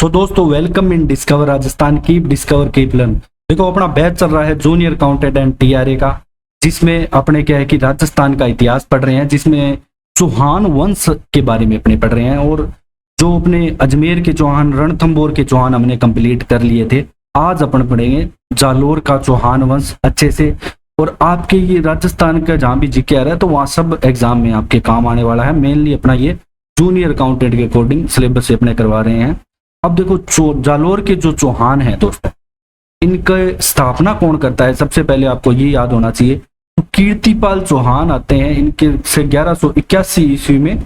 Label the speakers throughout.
Speaker 1: सो दोस्तों welcome in discover Rajasthan की discover keep learn. देखो अपना बैच चल रहा है जूनियर अकाउंटेंट एंड टीआरए का, जिसमें अपने क्या है कि राजस्थान का इतिहास पढ़ रहे हैं, जिसमें चौहान वंश के बारे में अपने पढ़ रहे हैं। और जो अपने अजमेर के चौहान, रणथंभौर के चौहान हमने कंप्लीट कर लिए थे। आज अपन पढ़ेंगे जालोर का चौहान वंश अच्छे से। और आपके ये राजस्थान का जहाँ भी जीके आ रहा है तो वहाँ सब एग्जाम में आपके काम आने वाला है। मेनली अपना ये जूनियर अकाउंटेंट के अकॉर्डिंग सिलेबस से अपने करवा रहे हैं। अब देखो जालोर के जो चौहान है दोस्तों, इनका स्थापना कौन करता है, सबसे पहले आपको ये याद होना चाहिए। तो कीर्तिपाल चौहान आते हैं, इनके से 1181 ईस्वी में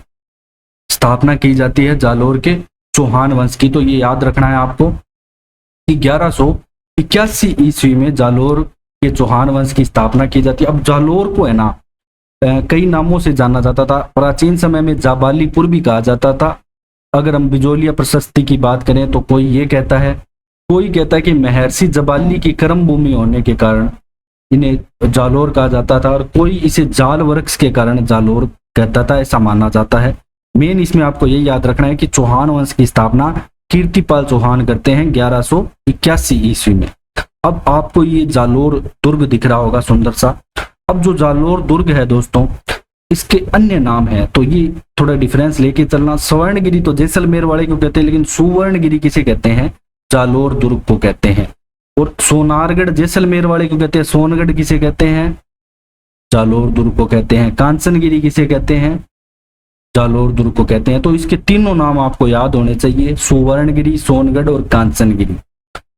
Speaker 1: स्थापना की जाती है जालोर के चौहान वंश की। तो ये याद रखना है आपको कि 1181 ईस्वी में जालोर के चौहान वंश की स्थापना की जाती है। अब जालोर को है ना कई नामों से जाना जाता था। प्राचीन समय में जाबालीपुर भी कहा जाता था। अगर हम बिजोलिया प्रशस्ति की बात करें तो कोई ये कहता है, कोई कहता है कि महर्षि जबाली की कर्म भूमि होने के कारण इन्हें जालोर कहा जाता था, और कोई इसे जाल वृक्ष के कारण जालोर कहता था, ऐसा माना जाता है। मेन इसमें आपको ये याद रखना है कि चौहान वंश की स्थापना कीर्तिपाल चौहान करते हैं 1181 ईस्वी में। अब आपको ये जालोर दुर्ग दिख रहा होगा सुंदर सा। अब जो जालोर दुर्ग है दोस्तों, इसके अन्य नाम है, तो ये थोड़ा डिफरेंस लेके चलना। स्वर्णगिरी तो जैसलमेर वाले को कहते हैं, लेकिन सुवर्णगिरी किसे कहते हैं, जालोर दुर्ग को कहते हैं। और सोनारगढ़ जैसलमेर वाले को कहते हैं, सोनगढ़ किसे कहते हैं, जालोर दुर्ग को कहते हैं। कांचनगिरी किसे कहते हैं, जालोर दुर्ग को कहते हैं। तो इसके तीनों नाम आपको याद होने चाहिए, सुवर्णगिरी, सोनगढ़ और कांचनगिरी।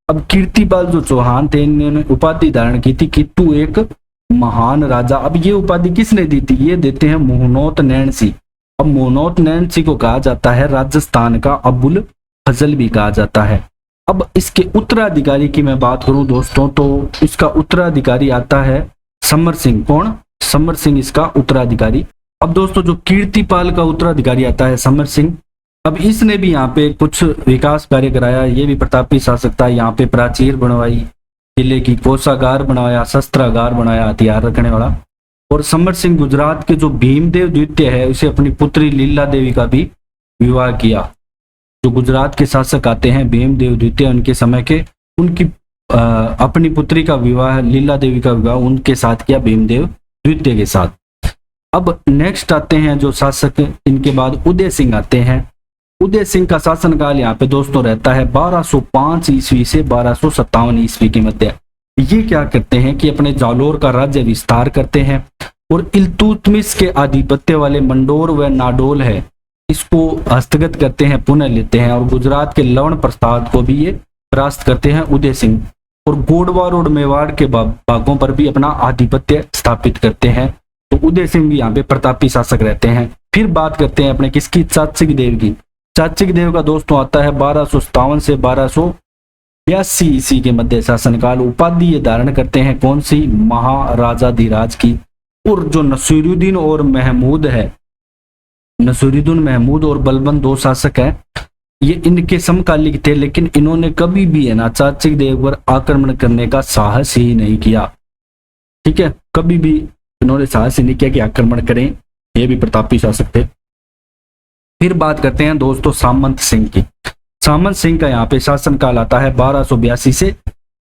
Speaker 1: अब कीर्तिपाल जो चौहान थे, इन्होंने उपाधि धारण की थी किट्टू एक महान राजा। अब ये उपाधि किसने दी थी, ये देते हैं मोहनोत नैन सिंह। अब मोहनोत नैन सिंह को कहा जाता है राजस्थान का अबुल फजल भी कहा जाता है। अब इसके उत्तराधिकारी की मैं बात करूं दोस्तों, तो इसका उत्तराधिकारी आता है समर सिंह। कौन, समर सिंह इसका उत्तराधिकारी। अब दोस्तों जो कीर्तिपाल का उत्तराधिकारी आता है समर सिंह, अब इसने भी यहाँ पे कुछ विकास कार्य कराया। ये भी प्रतापी शासक था, यहाँ पे प्राचीर बनवाई, किले की कोषागार बनवाया, शस्त्रागार बनाया, हथियार रखने वाला। और समर सिंह गुजरात के जो भीमदेव द्वितीय है, उसे अपनी पुत्री लीला देवी का भी विवाह किया। जो गुजरात के शासक आते हैं भीमदेव द्वितीय, उनके समय के, उनकी अपनी पुत्री का विवाह, लीला देवी का विवाह उनके साथ किया, भीमदेव द्वितीय के साथ। अब नेक्स्ट आते हैं जो शासक, इनके बाद उदय सिंह आते हैं। उदय सिंह का शासनकाल यहाँ पे दोस्तों रहता है 1205 ईस्वी से 1257 ईस्वी के मध्य। ये क्या करते हैं कि अपने जालोर का राज्य विस्तार करते हैं, और इल्तुतमिश के आधिपत्य वाले मंडोर व नाडोल है, इसको हस्तगत करते हैं, पुनः लेते हैं। और गुजरात के लवण प्रसाद को भी ये परास्त करते हैं उदय सिंह। और गोडवार और मेवाड़ के भागों पर भी अपना आधिपत्य स्थापित करते हैं। तो उदय सिंह भी यहाँ पे प्रतापी शासक रहते हैं। फिर बात करते हैं अपने किसकी, चाचिक देव की। चाचिक देव का दोस्तों आता है 1257 से 1282 ईस्वी के मध्य शासनकाल। उपाधि ये धारण करते हैं कौन सी, महाराजाधिराज की। और जो नसीरुद्दीन और महमूद है, नसीरुद्दीन महमूद और बलबन दो शासक हैं, ये इनके समकालिक थे, लेकिन इन्होंने कभी भी है ना चाचिक देव पर आक्रमण करने का साहस ही नहीं किया। ठीक है, कभी भी इन्होंने साहस ही नहीं किया कि आक्रमण करें। ये भी प्रतापी शासक थे। फिर बात करते हैं दोस्तों सामंत सिंह की। सामंत सिंह का यहाँ पे शासनकाल आता है 1282 से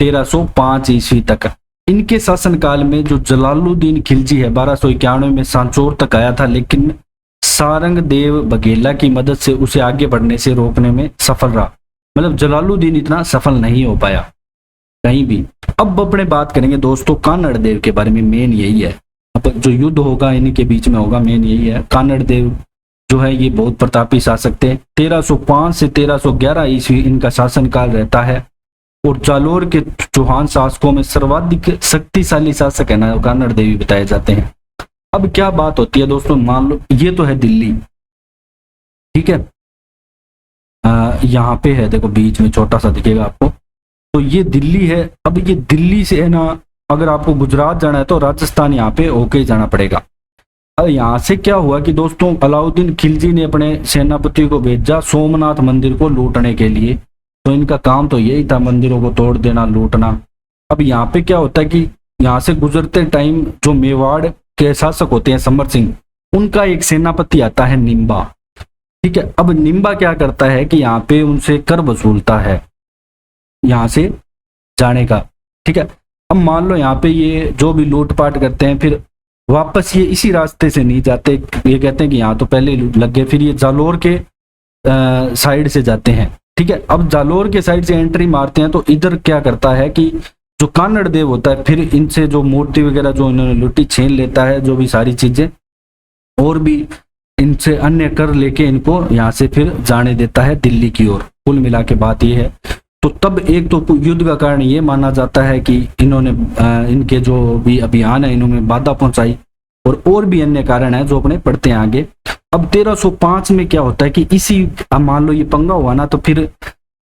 Speaker 1: 1305 ईस्वी तक। इनके शासनकाल में जो जलालुद्दीन खिलजी है 1291 में सांचौर तक आया था, लेकिन सारंग देव बघेला की मदद से उसे आगे बढ़ने से रोकने में सफल रहा। मतलब जलालुद्दीन इतना सफल नहीं हो पाया कहीं भी। अब अपने बात करेंगे दोस्तों कानड़ देव के बारे में। मेन यही है, अब जो युद्ध होगा इनके बीच में होगा, मेन यही है। कानड़ देव जो है ये बहुत प्रतापी शासक थे। 1305 से 1311 ईस्वी इनका शासनकाल रहता है। और जालोर के चौहान शासकों में सर्वाधिक शक्तिशाली शासक है ना कानड़ देवी बताए जाते हैं। अब क्या बात होती है दोस्तों, मान लो ये तो है दिल्ली, ठीक है, यहाँ पे है, देखो बीच में छोटा सा दिखेगा आपको, तो ये दिल्ली है। अब ये दिल्ली से है ना, अगर आपको गुजरात जाना है तो राजस्थान यहाँ पे होके जाना पड़ेगा। अब यहाँ से क्या हुआ कि दोस्तों अलाउद्दीन खिलजी ने अपने सेनापति को भेजा सोमनाथ मंदिर को लूटने के लिए। तो इनका काम तो यही था, मंदिरों को तोड़ देना, लूटना। अब यहाँ पे क्या होता है कि यहाँ से गुजरते टाइम जो मेवाड़ के शासक होते हैं समर सिंह, उनका एक सेनापति आता है निम्बा। ठीक है। अब निम्बा क्या करता है कि यहाँ पे उनसे कर वसूलता है यहाँ से जाने का, ठीक है। अब मान लो यहाँ पे ये जो भी लूटपाट करते हैं, फिर वापस ये इसी रास्ते से नहीं जाते, ये कहते हैं कि यहाँ तो पहले लग गए, फिर ये जालोर के साइड से जाते हैं, ठीक है। अब जालोर के साइड से एंट्री मारते हैं तो इधर क्या करता है कि जो कानड़ देव होता है, फिर इनसे जो मूर्ति वगैरह जो इन्होंने लूटी छीन लेता है, जो भी सारी चीजें और भी इनसे अन्य कर लेके इनको यहाँ से फिर जाने देता है दिल्ली की ओर। कुल मिला के बात ये है। तो तब एक तो युद्ध का कारण ये माना जाता है कि इन्होंने इनके जो भी अभियान है इन्होंने बाधा पहुंचाई, और भी अन्य कारण है जो अपने पढ़ते हैं आगे। अब 1305 में क्या होता है कि इसी मान लो ये पंगा हुआ ना, तो फिर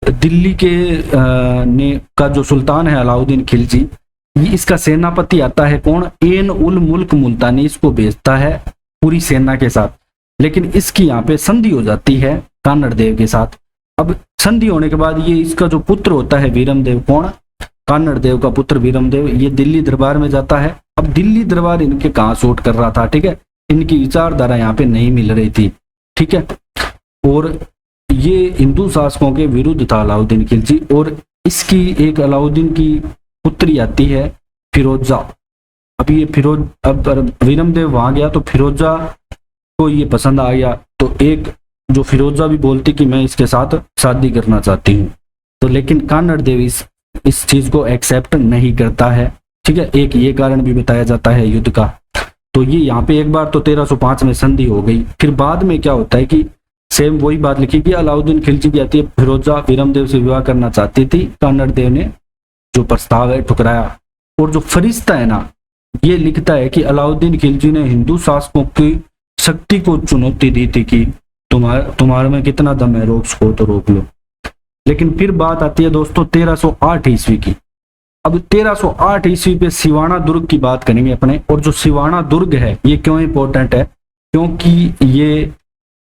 Speaker 1: दिल्ली के ने का जो सुल्तान है अलाउद्दीन खिलजी, ये इसका सेनापति आता है कौन, एन उल मुल्क मुल्तानी, इसको भेजता है पूरी सेना के साथ। लेकिन इसकी यहाँ पे संधि हो जाती है कानड़ देव के साथ। अब संधि होने के बाद ये इसका जो पुत्र होता है वीरमदेव, कौन, कानड़ देव का पुत्र वीरमदेव, ये दिल्ली दरबार में जाता है। अब दिल्ली दरबार इनके कहाँ सूट कर रहा था, ठीक है, इनकी विचारधारा यहाँ पे नहीं मिल रही थी, ठीक है, और ये हिंदू शासकों के विरुद्ध था अलाउद्दीन खिलजी। और इसकी एक अलाउद्दीन की पुत्री आती है फिरोजा। अब ये अब वीरमदेव वहां गया तो फिरोजा को ये पसंद आ गया, तो एक जो फिरोजा भी बोलती कि मैं इसके साथ शादी करना चाहती हूँ, तो लेकिन कानड़ देव इस चीज को एक्सेप्ट नहीं करता है, ठीक है। एक ये कारण भी बताया जाता है युद्ध का। तो ये यहाँ पे एक बार तो 1305 में संधि हो गई। फिर बाद में क्या होता है कि सेम वही बात लिखी कि अलाउद्दीन खिलजी की आती है, फिरोजा वीरमदेव से विवाह करना चाहती थी, कानड़ देव ने जो प्रस्ताव है ठुकराया। और जो फरिश्ता है ना, ये लिखता है कि अलाउद्दीन खिलजी ने हिंदू शासकों की शक्ति को चुनौती दी थी कि तुम्हारे में कितना दम है, रोक सको तो रोक लो। लेकिन फिर बात आती है दोस्तों 1308 ईस्वी की। अब 1308 ईस्वी पे सिवाना दुर्ग की बात करेंगे अपने। और जो सिवाना दुर्ग है ये क्यों इंपॉर्टेंट है, क्योंकि ये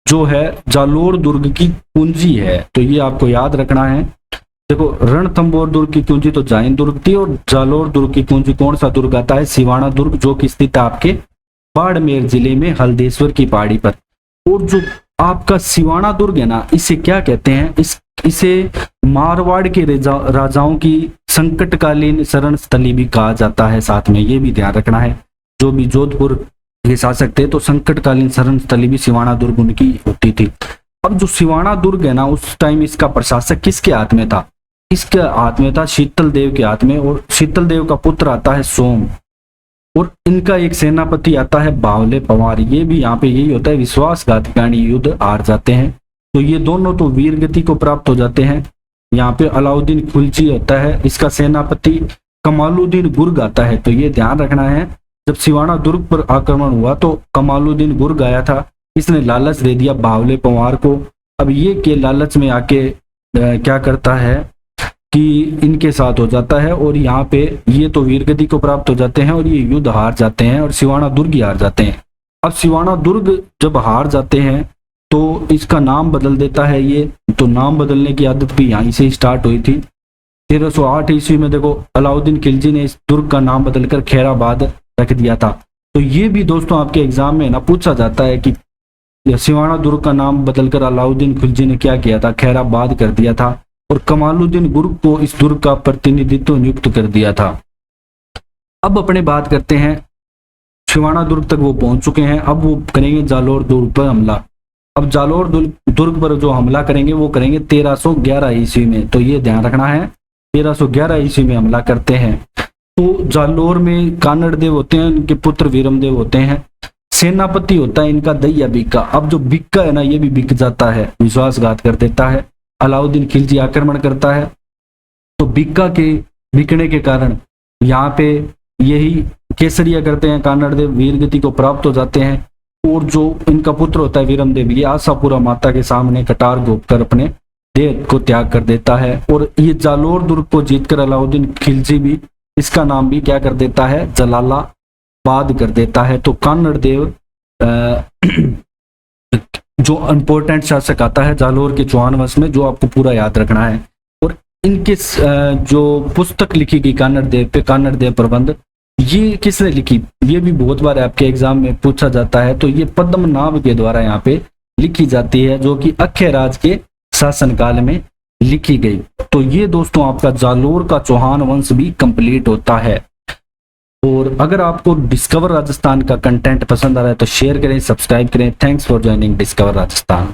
Speaker 1: जो है जालोर दुर्ग की कुंजी है, तो ये आपको याद रखना है। देखो, रणथंबोर दुर्ग की कुंजी तो जैन दुर्ग थी, और जालोर दुर्ग की कुंजी कौन सा दुर्ग आता है, सिवाना दुर्ग, जो कि स्थित है आपके बाड़मेर जिले में हल्देश्वर की पहाड़ी पर। और जो आपका सिवाना दुर्ग है ना, इसे क्या कहते हैं, इसे मारवाड़ के राजाओं की संकटकालीन शरण स्थली भी कहा जाता है। साथ में ये भी ध्यान रखना है, जो भी जोधपुर के शासक थे तो संकटकालीन शरण स्थली भी सिवाना दुर्ग उनकी होती थी। अब जो सिवाना दुर्ग है ना, उस टाइम इसका प्रशासक किसके हाथ में था, इसके हाथ में था शीतल देव के हाथ में। और शीतल देव का पुत्र आता है सोम, और इनका एक सेनापति आता है बावले पवार। ये भी यहाँ पे यही होता है, विश्वासघातकारी युद्ध हार जाते हैं, तो ये दोनों तो वीर गति को प्राप्त हो जाते हैं। यहाँ पे अलाउद्दीन खिलजी होता है, इसका सेनापति कमालुद्दीन गुर्ग आता है। तो ये ध्यान रखना है, जब सिवाना दुर्ग पर आक्रमण हुआ तो कमालुद्दीन गुर्ग आया था, इसने लालच दे दिया बावले पवार को। अब ये के लालच में आके क्या करता है कि इनके साथ हो जाता है, और यहाँ पे ये तो वीरगति को प्राप्त हो जाते हैं और ये युद्ध हार जाते हैं, और सिवाना दुर्ग ही हार जाते हैं। अब सिवाना दुर्ग जब हार जाते हैं तो इसका नाम बदल देता है ये, तो नाम बदलने की आदत भी यहीं से स्टार्ट हुई थी। 1308 ईस्वी में देखो अलाउद्दीन खिलजी ने इस दुर्ग का नाम बदलकर खैराबाद रख दिया था। तो ये भी दोस्तों आपके एग्जाम में ना पूछा जाता है कि सिवाना दुर्ग का नाम बदलकर अलाउद्दीन खिलजी ने क्या किया था, खैराबाद कर दिया था, और कमालुद्दीन गुर्ग को इस दुर्ग का प्रतिनिधित्व नियुक्त कर दिया था। अब अपने बात करते हैं, सिवाना दुर्ग तक वो पहुंच चुके हैं, अब वो करेंगे जालोर दुर्ग पर हमला। अब जालोर दुर्ग पर जो हमला करेंगे वो करेंगे 1311 ईस्वी में। तो ये ध्यान रखना है, 1311 ईस्वी में हमला करते हैं। तो जालोर में कानड़ देव होते हैं, इनके पुत्र वीरमदेव होते हैं, सेनापति होता है इनका दैया बिक्का। अब जो बिक्का है ना, ये भी बिक जाता है, विश्वासघात कर देता है, अलाउद्दीन खिलजी आक्रमण करता है। तो बिक्का के बिकने के कारण यहाँ पे यही केसरिया करते हैं, कानड़ देव वीरगति को प्राप्त हो जाते हैं। और जो इनका पुत्र होता है वीरमदेव, ये आशापुरा माता के सामने कटार घोंपकर अपने देह को त्याग कर देता है। और ये जालोर दुर्ग को जीतकर अलाउद्दीन खिलजी भी इसका नाम भी क्या कर देता है, जलालाबाद कर देता है। तो कानड़ देव जो इंपॉर्टेंट शासक आता है जालोर के चौहान वंश में, जो आपको पूरा याद रखना है। और इनके जो पुस्तक लिखी गई कानड़ देव पे, कानड़ देव प्रबंध, ये किसने लिखी, ये भी बहुत बार आपके एग्जाम में पूछा जाता है। तो ये पद्मनाभ के द्वारा यहाँ पे लिखी जाती है, जो कि अक्षय राज के शासनकाल में लिखी गई। तो ये दोस्तों आपका जालोर का चौहान वंश भी कंप्लीट होता है। और अगर आपको डिस्कवर राजस्थान का कंटेंट पसंद आ रहा है तो शेयर करें, सब्सक्राइब करें। Thanks for joining discover Rajasthan.